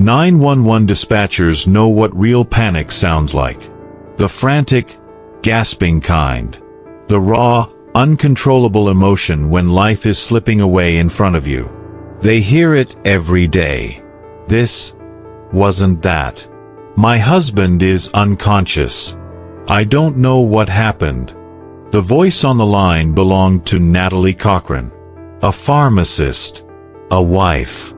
911 dispatchers know what real panic sounds like. The frantic, gasping kind. The raw, uncontrollable emotion when life is slipping away in front of you. They hear it every day. This wasn't that. My husband is unconscious. I don't know what happened. The voice on the line belonged to Natalie Cochran, a pharmacist, a wife.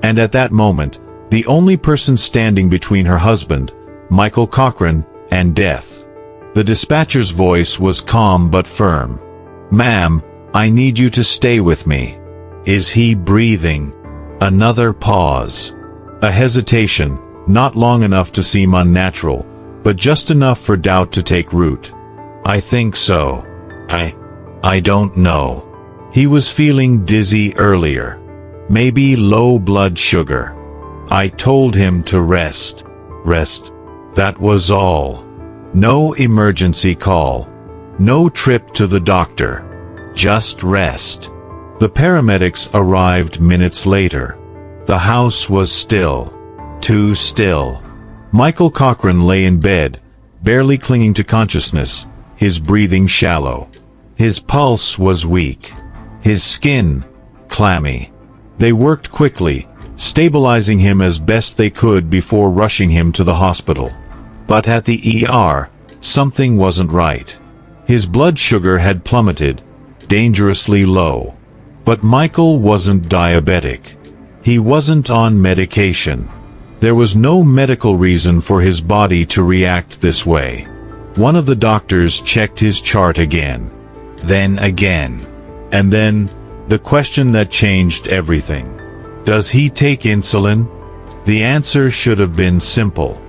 And at that moment, the only person standing between her husband, Michael Cochran, and death. The dispatcher's voice was calm but firm. "Ma'am, I need you to stay with me. Is he breathing?" Another pause. A hesitation, not long enough to seem unnatural, but just enough for doubt to take root. "I think so. I don't know." He was feeling dizzy earlier. Maybe low blood sugar. "I told him to rest. Rest. That was all. No emergency call. No trip to the doctor. Just rest." The paramedics arrived minutes later. The house was still. Too still. Michael Cochran lay in bed, barely clinging to consciousness, his breathing shallow. His pulse was weak. His skin clammy. They worked quickly, stabilizing him as best they could before rushing him to the hospital. But at the ER, something wasn't right. His blood sugar had plummeted, dangerously low. But Michael wasn't diabetic. He wasn't on medication. There was no medical reason for his body to react this way. One of the doctors checked his chart again. Then again. And then, the question that changed everything. Does he take insulin? The answer should have been simple.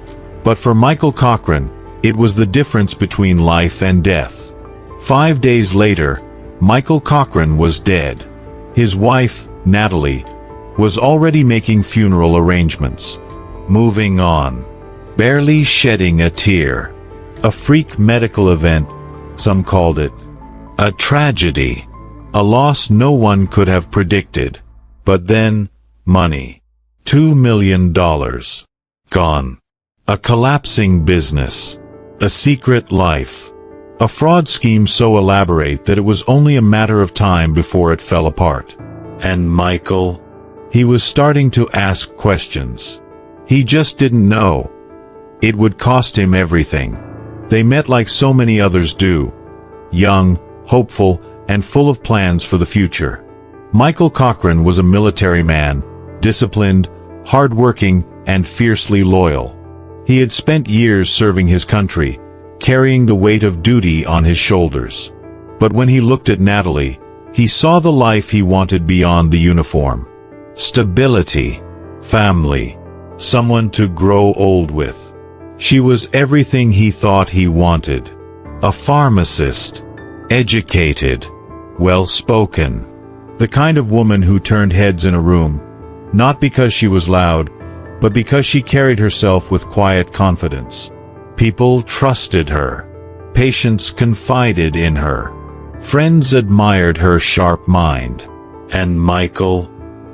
But for Michael Cochran, it was the difference between life and death. 5 days later, Michael Cochran was dead. His wife, Natalie, was already making funeral arrangements. Moving on. Barely shedding a tear. A freak medical event, some called it. A tragedy. A loss no one could have predicted. But then, money. $2 million. Gone. A collapsing business. A secret life. A fraud scheme so elaborate that it was only a matter of time before it fell apart. And Michael? He was starting to ask questions. He just didn't know. It would cost him everything. They met like so many others do. Young, hopeful, and full of plans for the future. Michael Cochran was a military man, disciplined, hard-working, and fiercely loyal. He had spent years serving his country, carrying the weight of duty on his shoulders. But when he looked at Natalie, he saw the life he wanted beyond the uniform. Stability. Family. Someone to grow old with. She was everything he thought he wanted. A pharmacist. Educated. Well-spoken. The kind of woman who turned heads in a room, not because she was loud, but because she carried herself with quiet confidence. People trusted her. Patients confided in her. Friends admired her sharp mind. And Michael?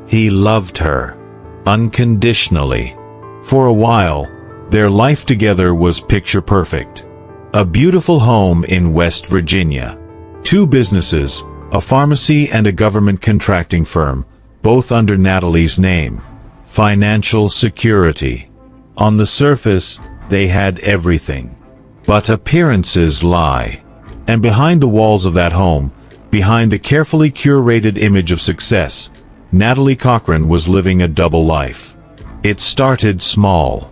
He loved her. Unconditionally. For a while, their life together was picture perfect. A beautiful home in West Virginia. 2 businesses, a pharmacy and a government contracting firm, both under Natalie's name. Financial security. On the surface, they had everything. But appearances lie. And behind the walls of that home, behind the carefully curated image of success, Natalie Cochran was living a double life. It started small.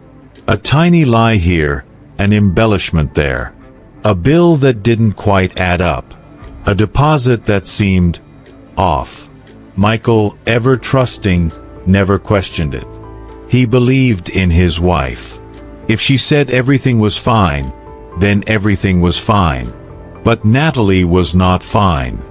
A tiny lie here, an embellishment there. A bill that didn't quite add up. A deposit that seemed off. Michael, ever trusting, never questioned it. He believed in his wife. If she said everything was fine, then everything was fine. But Natalie was not fine.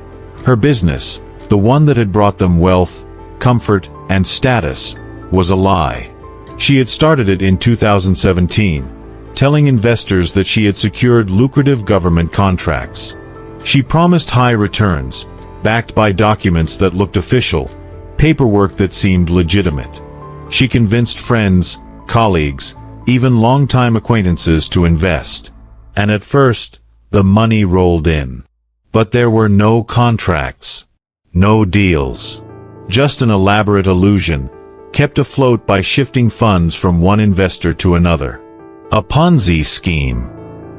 Her business, the one that had brought them wealth, comfort, and status, was a lie. She had started it in 2017, telling investors that she had secured lucrative government contracts. She promised high returns, backed by documents that looked official, paperwork that seemed legitimate. She convinced friends, colleagues, even longtime acquaintances to invest. And at first, the money rolled in. But there were no contracts, no deals. Just an elaborate illusion, kept afloat by shifting funds from one investor to another. A Ponzi scheme.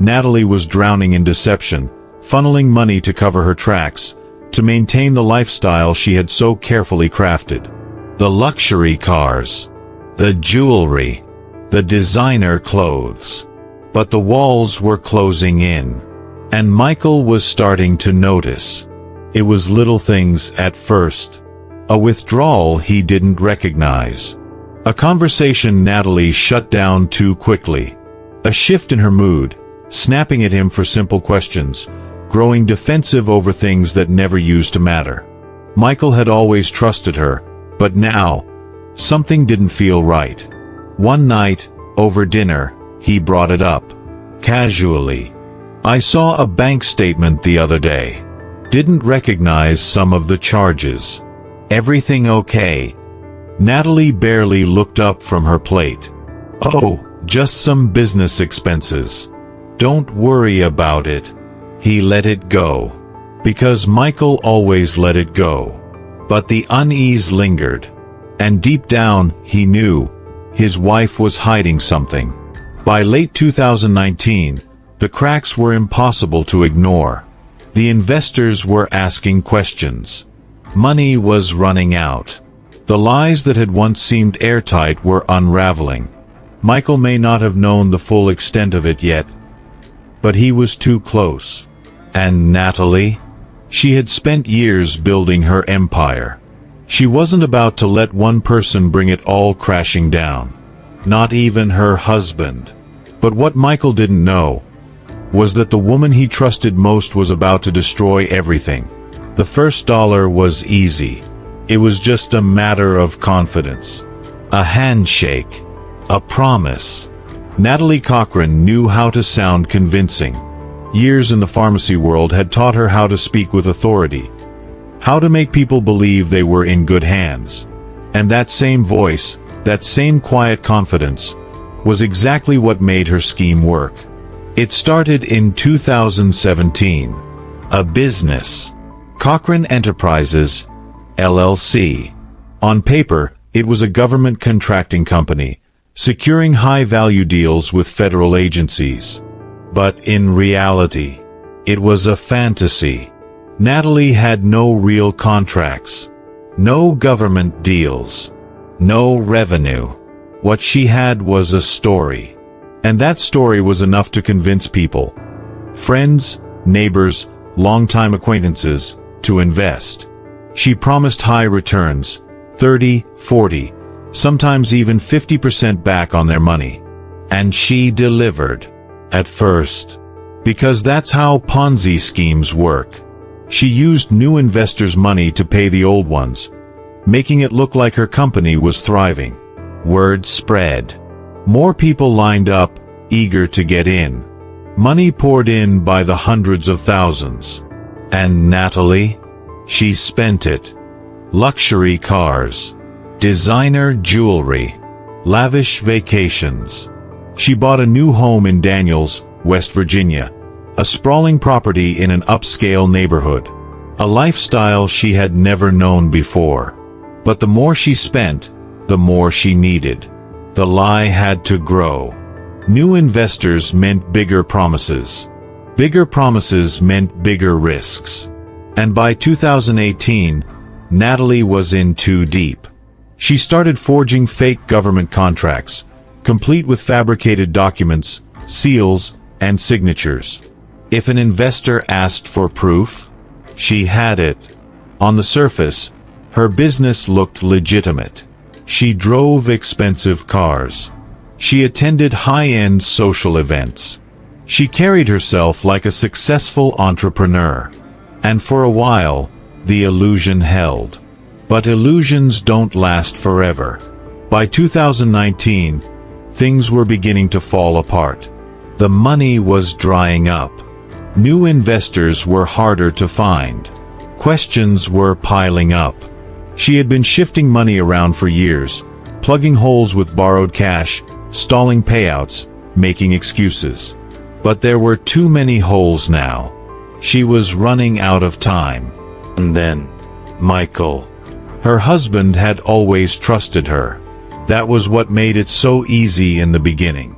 Natalie was drowning in deception, funneling money to cover her tracks, to maintain the lifestyle she had so carefully crafted. The luxury cars, the jewelry, the designer clothes. But the walls were closing in. And Michael was starting to notice. It was little things at first. A withdrawal he didn't recognize. A conversation Natalie shut down too quickly. A shift in her mood, snapping at him for simple questions, growing defensive over things that never used to matter. Michael had always trusted her, but now, something didn't feel right. One night, over dinner, he brought it up. Casually. "I saw a bank statement the other day. Didn't recognize some of the charges. Everything okay?" Natalie barely looked up from her plate. "Oh, just some business expenses. Don't worry about it." He let it go. Because Michael always let it go. But the unease lingered. And deep down, he knew, his wife was hiding something. By late 2019, the cracks were impossible to ignore. The investors were asking questions. Money was running out. The lies that had once seemed airtight were unraveling. Michael may not have known the full extent of it yet, but he was too close. And Natalie? She had spent years building her empire. She wasn't about to let one person bring it all crashing down. Not even her husband. But what Michael didn't know was that the woman he trusted most was about to destroy everything. The first dollar was easy. It was just a matter of confidence. A handshake. A promise. Natalie Cochran knew how to sound convincing. Years in the pharmacy world had taught her how to speak with authority, how to make people believe they were in good hands. And that same voice, that same quiet confidence, was exactly what made her scheme work. It started in 2017. A business. Cochran Enterprises, LLC. On paper, it was a government contracting company, securing high-value deals with federal agencies. But in reality, it was a fantasy. Natalie had no real contracts, no government deals, no revenue. What she had was a story. And that story was enough to convince people, friends, neighbors, longtime acquaintances, to invest. She promised high returns, 30, 40, sometimes even 50% back on their money. And she delivered. At first. Because that's how Ponzi schemes work. She used new investors' money to pay the old ones, making it look like her company was thriving. Word spread. More people lined up, eager to get in. Money poured in by the hundreds of thousands. And Natalie? She spent it. Luxury cars. Designer jewelry. Lavish vacations. She bought a new home in Daniels, West Virginia, a sprawling property in an upscale neighborhood. A lifestyle she had never known before. But the more she spent, the more she needed. The lie had to grow. New investors meant bigger promises. Bigger promises meant bigger risks. And by 2018, Natalie was in too deep. She started forging fake government contracts, complete with fabricated documents, seals, and signatures. If an investor asked for proof, she had it. On the surface, her business looked legitimate. She drove expensive cars. She attended high-end social events. She carried herself like a successful entrepreneur. And for a while, the illusion held. But illusions don't last forever. By 2019, things were beginning to fall apart. The money was drying up. New investors were harder to find. Questions were piling up. She had been shifting money around for years, plugging holes with borrowed cash, stalling payouts, making excuses. But there were too many holes now. She was running out of time. And then, Michael. Her husband had always trusted her. That was what made it so easy in the beginning.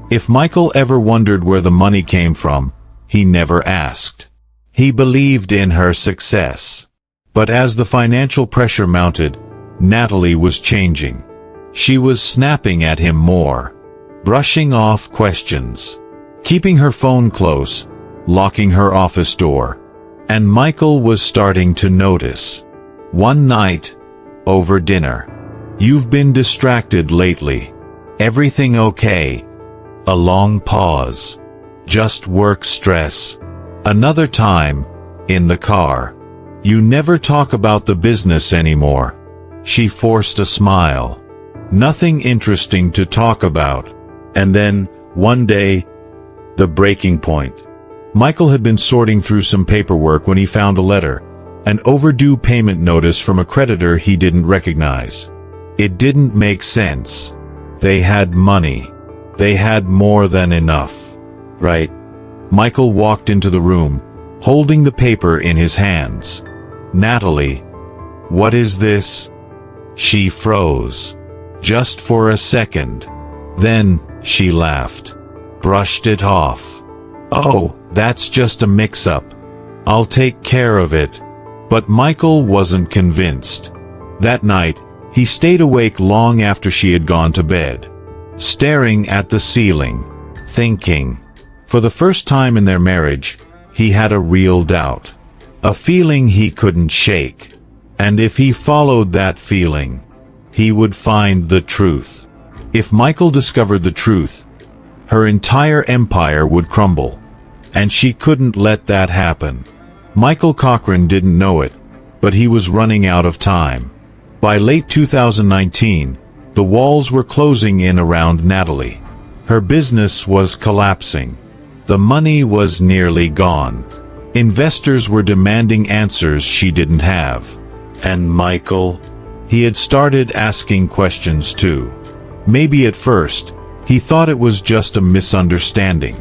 If Michael ever wondered where the money came from, he never asked. He believed in her success. But as the financial pressure mounted, Natalie was changing. She was snapping at him more, brushing off questions, keeping her phone close, locking her office door. And Michael was starting to notice. One night, over dinner. "You've been distracted lately. Everything okay?" A long pause. "Just work stress." Another time, in the car. "You never talk about the business anymore." She forced a smile. Nothing interesting to talk about. And then, one day, the breaking point. Michael had been sorting through some paperwork when he found a letter, an overdue payment notice from a creditor he didn't recognize. It didn't make sense. They had money. They had more than enough. Right? Michael walked into the room, holding the paper in his hands. "Natalie, what is this?" She froze. Just for a second. Then, she laughed. Brushed it off. "Oh, that's just a mix-up. I'll take care of it." But Michael wasn't convinced. That night, he stayed awake long after she had gone to bed, staring at the ceiling, thinking. For the first time in their marriage, he had a real doubt. A feeling he couldn't shake. And if he followed that feeling, he would find the truth. If Michael discovered the truth, her entire empire would crumble. And she couldn't let that happen. Michael Cochran didn't know it, but he was running out of time. By late 2019, the walls were closing in around Natalie. Her business was collapsing. The money was nearly gone. Investors were demanding answers she didn't have. And Michael? He had started asking questions too. Maybe at first, he thought it was just a misunderstanding.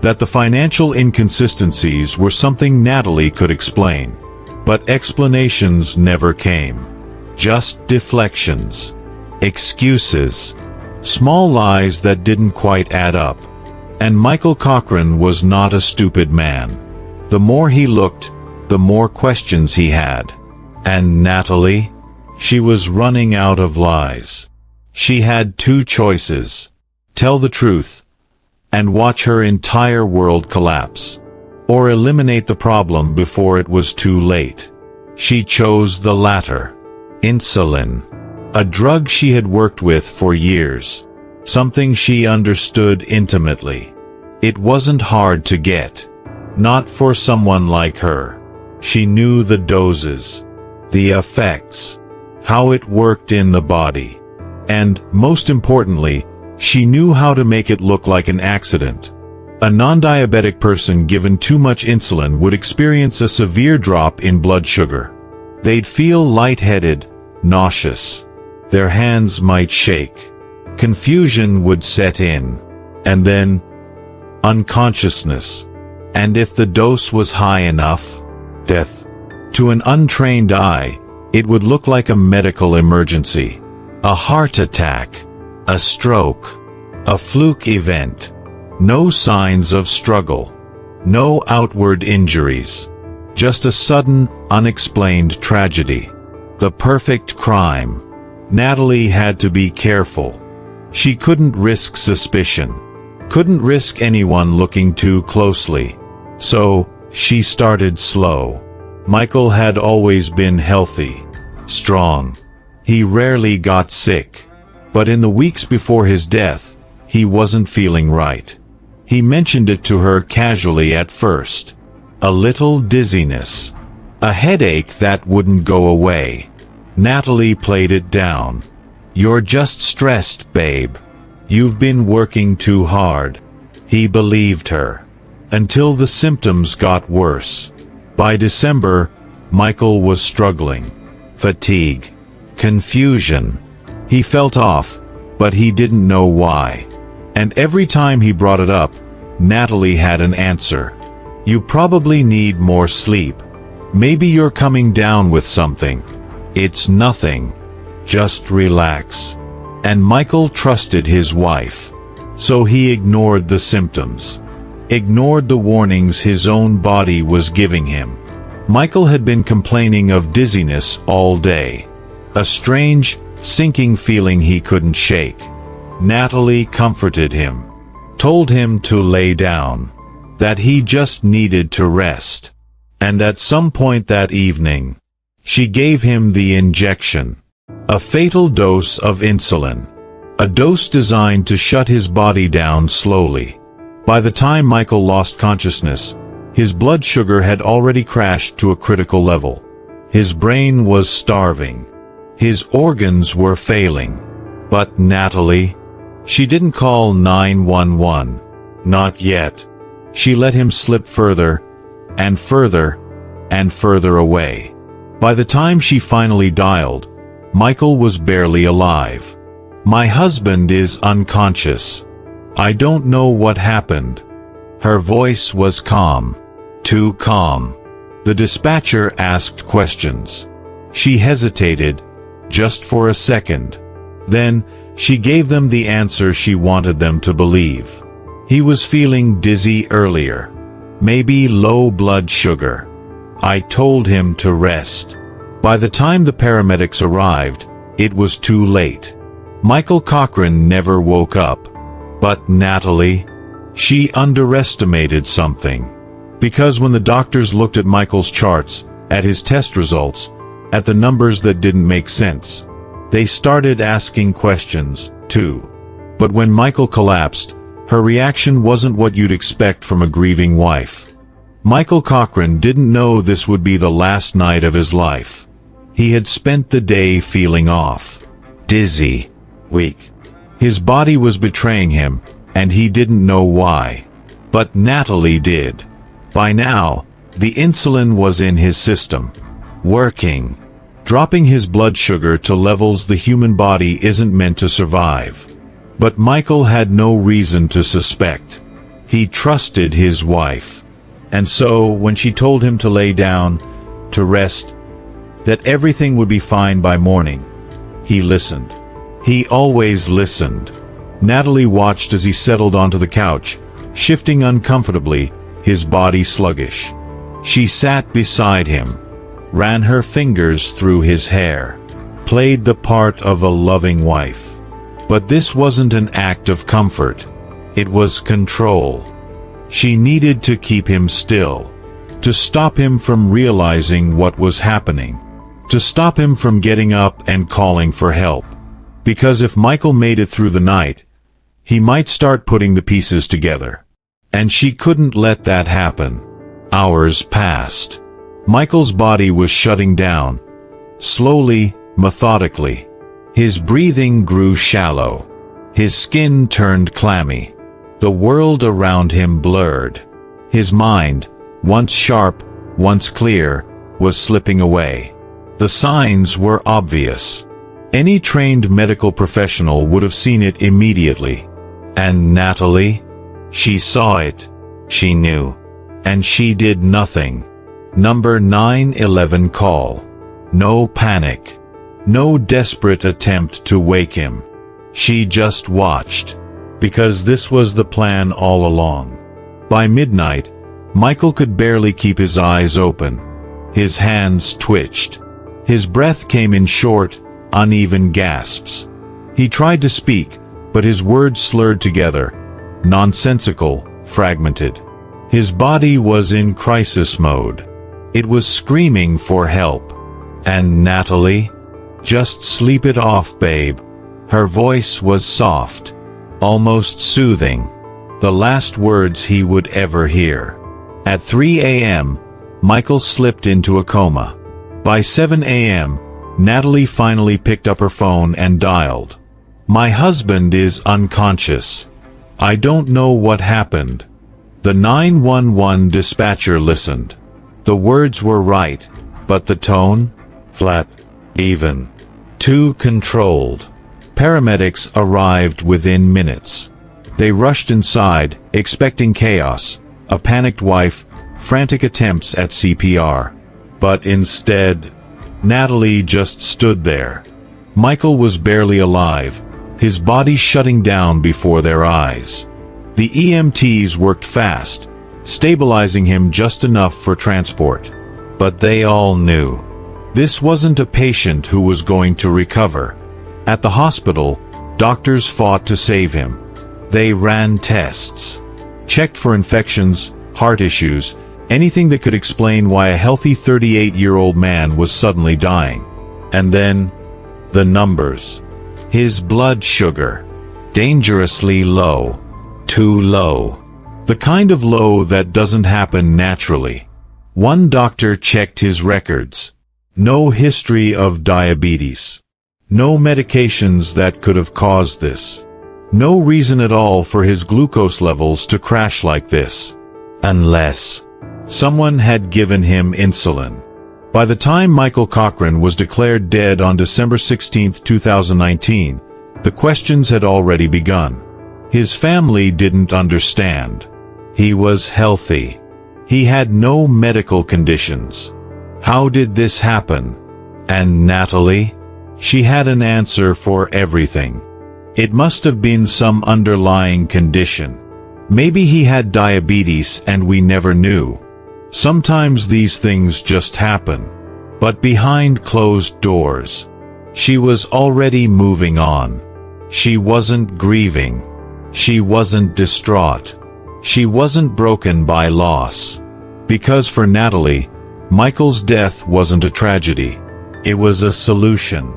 That the financial inconsistencies were something Natalie could explain. But explanations never came. Just deflections. Excuses. Small lies that didn't quite add up. And Michael Cochran was not a stupid man. The more he looked, the more questions he had. And Natalie? She was running out of lies. She had two choices. Tell the truth, and watch her entire world collapse. Or eliminate the problem before it was too late. She chose the latter. Insulin. A drug she had worked with for years. Something she understood intimately. It wasn't hard to get. Not for someone like her. She knew the doses. The effects. How it worked in the body. And, most importantly, she knew how to make it look like an accident. A non-diabetic person given too much insulin would experience a severe drop in blood sugar. They'd feel lightheaded, nauseous. Their hands might shake. Confusion would set in. And then, unconsciousness. And if the dose was high enough, death. To an untrained eye, it would look like a medical emergency. A heart attack. A stroke. A fluke event. No signs of struggle. No outward injuries. Just a sudden, unexplained tragedy. The perfect crime. Natalie had to be careful. She couldn't risk suspicion. Couldn't risk anyone looking too closely. So, she started slow. Michael had always been healthy. Strong. He rarely got sick. But in the weeks before his death, he wasn't feeling right. He mentioned it to her casually at first. A little dizziness. A headache that wouldn't go away. Natalie played it down. "You're just stressed, babe. You've been working too hard." He believed her. Until the symptoms got worse. By December, Michael was struggling. Fatigue. Confusion. He felt off, but he didn't know why. And every time he brought it up, Natalie had an answer. "You probably need more sleep. Maybe you're coming down with something. It's nothing. Just relax." And Michael trusted his wife. So he ignored the symptoms. Ignored the warnings his own body was giving him. Michael had been complaining of dizziness all day. A strange, sinking feeling he couldn't shake. Natalie comforted him. Told him to lay down. That he just needed to rest. And at some point that evening, she gave him the injection. A fatal dose of insulin. A dose designed to shut his body down slowly. By the time Michael lost consciousness, his blood sugar had already crashed to a critical level. His brain was starving. His organs were failing. But Natalie? She didn't call 911. Not yet. She let him slip further, and further, and further away. By the time she finally dialed, Michael was barely alive. "My husband is unconscious. I don't know what happened." Her voice was calm. Too calm. The dispatcher asked questions. She hesitated, just for a second. Then, she gave them the answer she wanted them to believe. He was feeling dizzy earlier. Maybe low blood sugar. "I told him to rest." By the time the paramedics arrived, it was too late. Michael Cochran never woke up. But Natalie? She underestimated something. Because when the doctors looked at Michael's charts, at his test results, at the numbers that didn't make sense, they started asking questions, too. But when Michael collapsed, her reaction wasn't what you'd expect from a grieving wife. Michael Cochran didn't know this would be the last night of his life. He had spent the day feeling off. Dizzy. Weak. His body was betraying him, and he didn't know why. But Natalie did. By now, the insulin was in his system. Working. Dropping his blood sugar to levels the human body isn't meant to survive. But Michael had no reason to suspect. He trusted his wife. And so, when she told him to lay down, to rest, that everything would be fine by morning, he listened. He always listened. Natalie watched as he settled onto the couch, shifting uncomfortably, his body sluggish. She sat beside him, ran her fingers through his hair, played the part of a loving wife. But this wasn't an act of comfort. It was control. She needed to keep him still, to stop him from realizing what was happening, to stop him from getting up and calling for help. Because if Michael made it through the night, he might start putting the pieces together. And she couldn't let that happen. Hours passed. Michael's body was shutting down, slowly, methodically. His breathing grew shallow. His skin turned clammy. The world around him blurred. His mind, once sharp, once clear, was slipping away. The signs were obvious. Any trained medical professional would have seen it immediately. And Natalie? She saw it. She knew. And she did nothing. Number 911 call. No panic. No desperate attempt to wake him. She just watched. Because this was the plan all along. By midnight, Michael could barely keep his eyes open. His hands twitched. His breath came in short, uneven gasps. He tried to speak, but his words slurred together, nonsensical, fragmented. His body was in crisis mode. It was screaming for help. And Natalie? Just sleep it off, babe. Her voice was soft, almost soothing, the last words he would ever hear. At 3 a.m., Michael slipped into a coma. By 7 a.m., Natalie finally picked up her phone and dialed. "My husband is unconscious. I don't know what happened." The 911 dispatcher listened. The words were right, but the tone? Flat, even, too controlled. Paramedics arrived within minutes. They rushed inside, expecting chaos, a panicked wife, frantic attempts at CPR. But instead, Natalie just stood there. Michael was barely alive, his body shutting down before their eyes. The EMTs worked fast, stabilizing him just enough for transport. But they all knew. This wasn't a patient who was going to recover. At the hospital, doctors fought to save him. They ran tests, checked for infections, heart issues, anything that could explain why a healthy 38-year-old man was suddenly dying. And then, the numbers. His blood sugar. Dangerously low. Too low. The kind of low that doesn't happen naturally. One doctor checked his records. No history of diabetes. No medications that could have caused this. No reason at all for his glucose levels to crash like this. Unless someone had given him insulin. By the time Michael Cochran was declared dead on December 16, 2019, the questions had already begun. His family didn't understand. He was healthy. He had no medical conditions. How did this happen? And Natalie? She had an answer for everything. It must have been some underlying condition. Maybe he had diabetes and we never knew. Sometimes these things just happen. But behind closed doors, she was already moving on. She wasn't grieving. She wasn't distraught. She wasn't broken by loss. Because for Natalie, Michael's death wasn't a tragedy. It was a solution.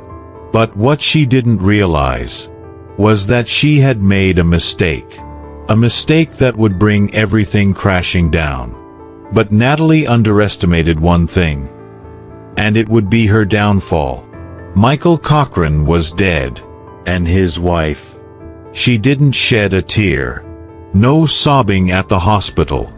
But what she didn't realize was that she had made a mistake. A mistake that would bring everything crashing down. But Natalie underestimated one thing. And it would be her downfall. Michael Cochran was dead. And his wife. She didn't shed a tear. No sobbing at the hospital.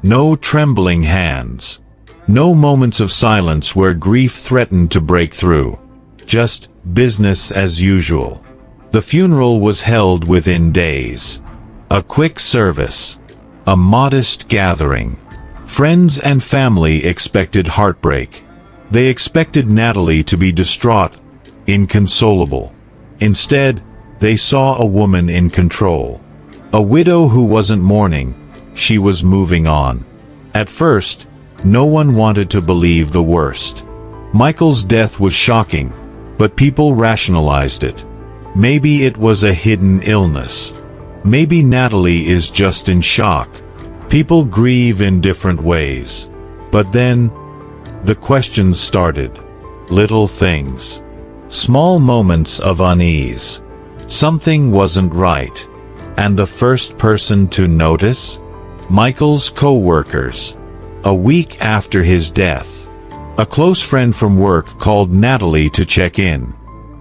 No trembling hands. No moments of silence where grief threatened to break through. Just business as usual. The funeral was held within days. A quick service. A modest gathering. Friends and family expected heartbreak. They expected Natalie to be distraught, inconsolable. Instead, they saw a woman in control. A widow who wasn't mourning, she was moving on. At first, no one wanted to believe the worst. Michael's death was shocking, but people rationalized it. Maybe it was a hidden illness. Maybe Natalie is just in shock. People grieve in different ways. But then, the questions started. Little things. Small moments of unease. Something wasn't right. And the first person to notice? Michael's co-workers. A week after his death, a close friend from work called Natalie to check in.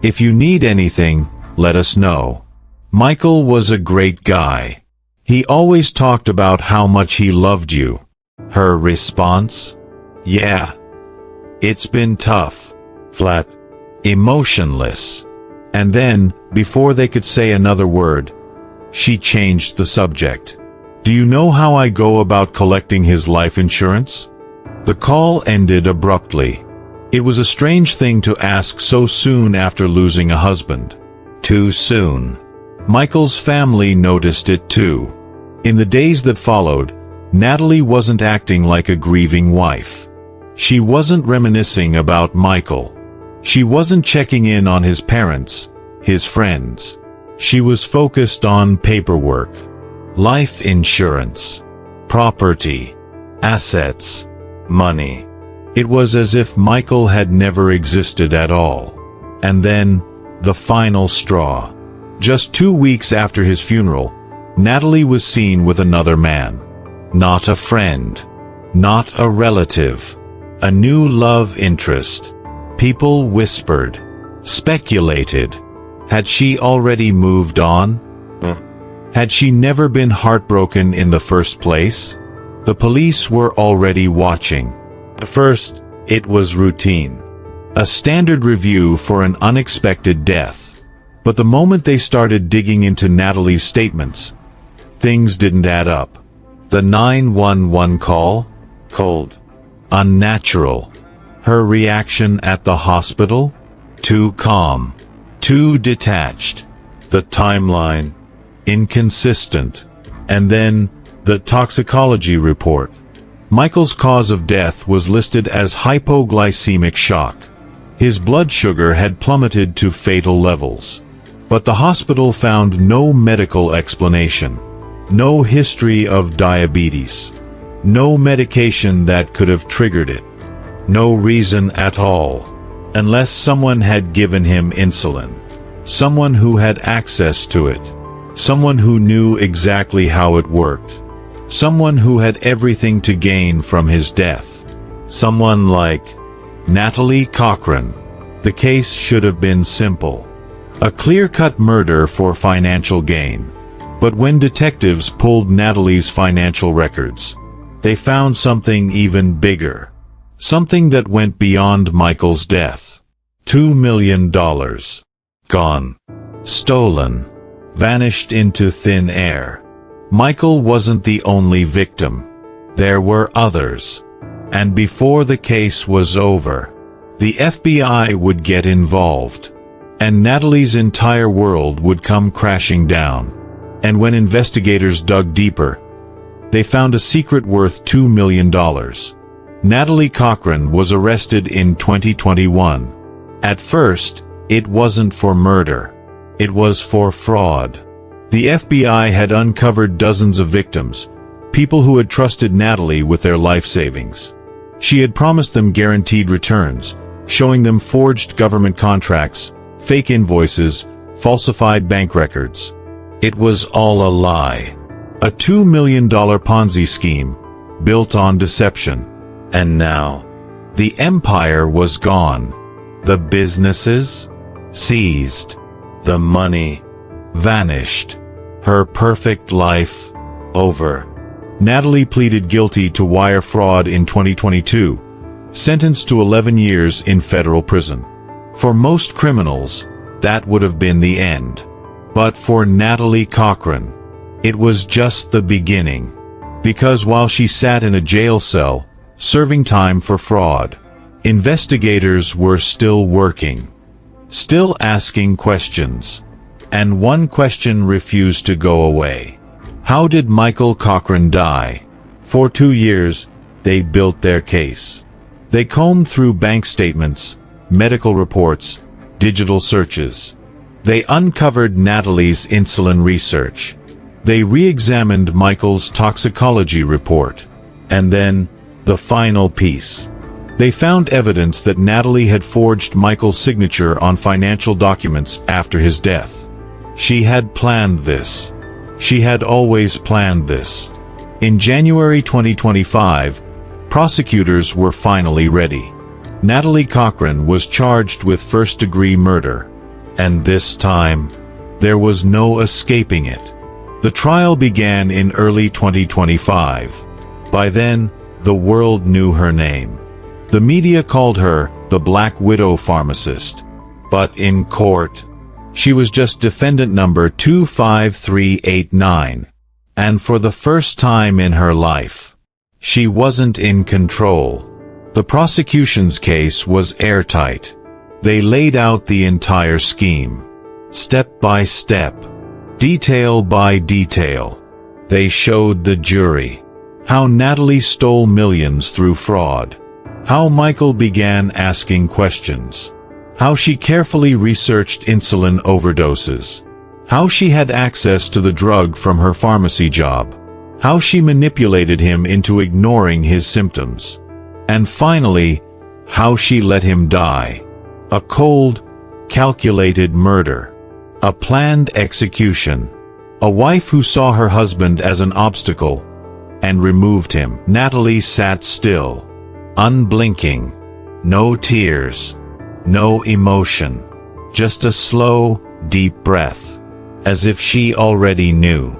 If you need anything, let us know. Michael was a great guy. He always talked about how much he loved you. Her response? Yeah. It's been tough. Flat. Emotionless. And then, before they could say another word, she changed the subject. Do you know how I go about collecting his life insurance? The call ended abruptly. It was a strange thing to ask so soon after losing a husband. Too soon. Michael's family noticed it too. In the days that followed, Natalie wasn't acting like a grieving wife. She wasn't reminiscing about Michael. She wasn't checking in on his parents, his friends. She was focused on paperwork. Life insurance. Property. Assets. Money. It was as if Michael had never existed at all. And then, the final straw. Just 2 weeks after his funeral, Natalie was seen with another man. Not a friend. Not a relative. A new love interest. People whispered. Speculated. Had she already moved on? Had she never been heartbroken in the first place? The police were already watching. At first, it was routine. A standard review for an unexpected death. But the moment they started digging into Natalie's statements, Things didn't add up. The 911 call? Cold. Unnatural. Her reaction at the hospital? Too calm. Too detached. The timeline? Inconsistent. And then, the toxicology report. Michael's cause of death was listed as hypoglycemic shock. His blood sugar had plummeted to fatal levels. But the hospital found no medical explanation. No history of diabetes. No medication that could have triggered it. No reason at all. Unless someone had given him insulin. Someone who had access to it. Someone who knew exactly how it worked. Someone who had everything to gain from his death. Someone like Natalie Cochran. The case should have been simple. A clear-cut murder for financial gain. But when detectives pulled Natalie's financial records, they found something even bigger. Something that went beyond Michael's death. $2 million. Gone. Stolen. Vanished into thin air. Michael wasn't the only victim. There were others. And before the case was over, the FBI would get involved. And Natalie's entire world would come crashing down. And when investigators dug deeper, they found a secret worth $2 million. Natalie Cochran was arrested in 2021. At first, it wasn't for murder. It was for fraud. The FBI had uncovered dozens of victims, people who had trusted Natalie with their life savings. She had promised them guaranteed returns, showing them forged government contracts, fake invoices, falsified bank records. It was all a lie. A $2 million Ponzi scheme, built on deception. And now, the empire was gone. The businesses? Seized. The money? Vanished. Her perfect life? Over. Natalie pleaded guilty to wire fraud in 2022, sentenced to 11 years in federal prison. For most criminals, that would have been the end. But for Natalie Cochran, it was just the beginning. Because while she sat in a jail cell, serving time for fraud, investigators were still working. Still asking questions. And one question refused to go away. How did Michael Cochran die? For 2 years, they built their case. They combed through bank statements, medical reports, digital searches. They uncovered Natalie's insulin research. They re-examined Michael's toxicology report. And then, the final piece. They found evidence that Natalie had forged Michael's signature on financial documents after his death. She had planned this. She had always planned this. In January 2025, prosecutors were finally ready. Natalie Cochran was charged with first-degree murder. And this time, there was no escaping it. The trial began in early 2025. By then, the world knew her name. The media called her the Black Widow Pharmacist. But in court, she was just defendant number 25389. And for the first time in her life, she wasn't in control. The prosecution's case was airtight. They laid out the entire scheme. Step by step. Detail by detail. They showed the jury how Natalie stole millions through fraud. How Michael began asking questions. How she carefully researched insulin overdoses. How she had access to the drug from her pharmacy job. How she manipulated him into ignoring his symptoms. And finally, how she let him die. A cold, calculated murder. A planned execution. A wife who saw her husband as an obstacle and removed him. Natalie sat still, unblinking. No tears. No emotion. Just a slow, deep breath. As if she already knew.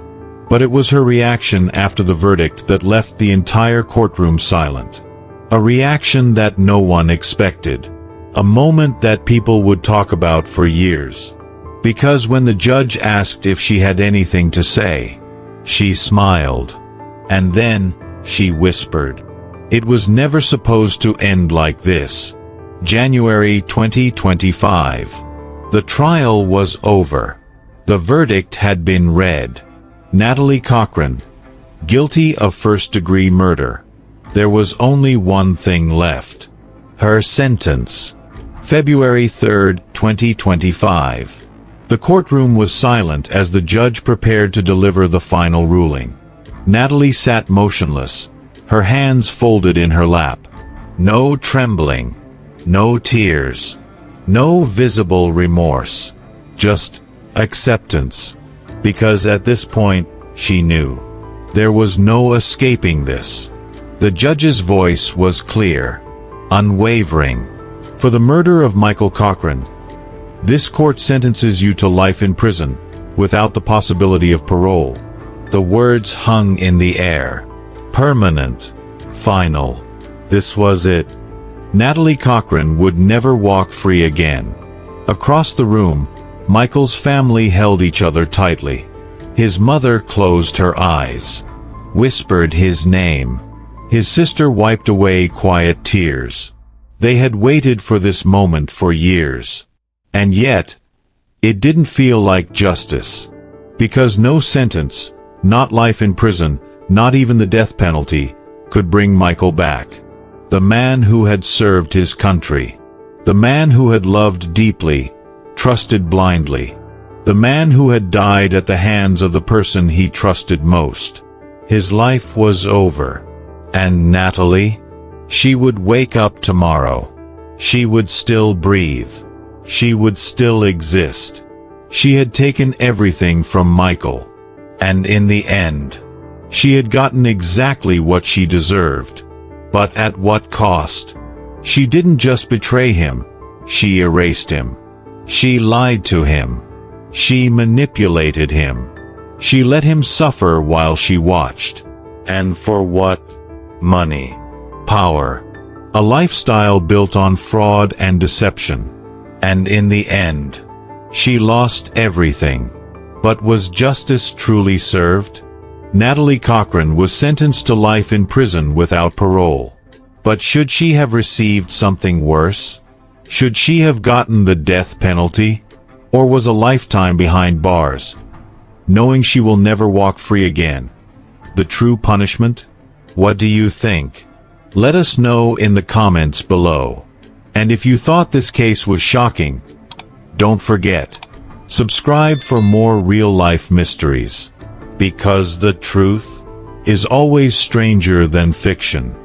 But it was her reaction after the verdict that left the entire courtroom silent. A reaction that no one expected. A moment that people would talk about for years. Because when the judge asked if she had anything to say, She smiled. And then, she whispered. It was never supposed to end like this. January 2025. The trial was over. The verdict had been read. Natalie Cochran, guilty of first-degree murder. There was only one thing left. Her sentence. February 3, 2025. The courtroom was silent as the judge prepared to deliver the final ruling. Natalie sat motionless, her hands folded in her lap. No trembling, no tears, no visible remorse. Just acceptance. Because at this point, she knew. There was no escaping this. The judge's voice was clear, unwavering. For the murder of Michael Cochran, this court sentences you to life in prison, without the possibility of parole. The words hung in the air. Permanent. Final. This was it. Natalie Cochran would never walk free again. Across the room, Michael's family held each other tightly. His mother closed her eyes, whispered his name. His sister wiped away quiet tears. They had waited for this moment for years. And yet, it didn't feel like justice. Because no sentence, not life in prison, not even the death penalty, could bring Michael back. The man who had served his country. The man who had loved deeply, trusted blindly. The man who had died at the hands of the person he trusted most. His life was over. And Natalie? She would wake up tomorrow. She would still breathe. She would still exist. She had taken everything from Michael. And in the end, she had gotten exactly what she deserved. But at what cost? She didn't just betray him. She erased him. She lied to him. She manipulated him. She let him suffer while she watched. And for what? Money. Power. A lifestyle built on fraud and deception. And in the end, she lost everything. But was justice truly served? Natalie Cochran was sentenced to life in prison without parole. But should she have received something worse? Should she have gotten the death penalty? Or was a lifetime behind bars, knowing she will never walk free again, the true punishment? What do you think? Let us know in the comments below. And if you thought this case was shocking, don't forget, subscribe for more real-life mysteries. Because the truth is always stranger than fiction.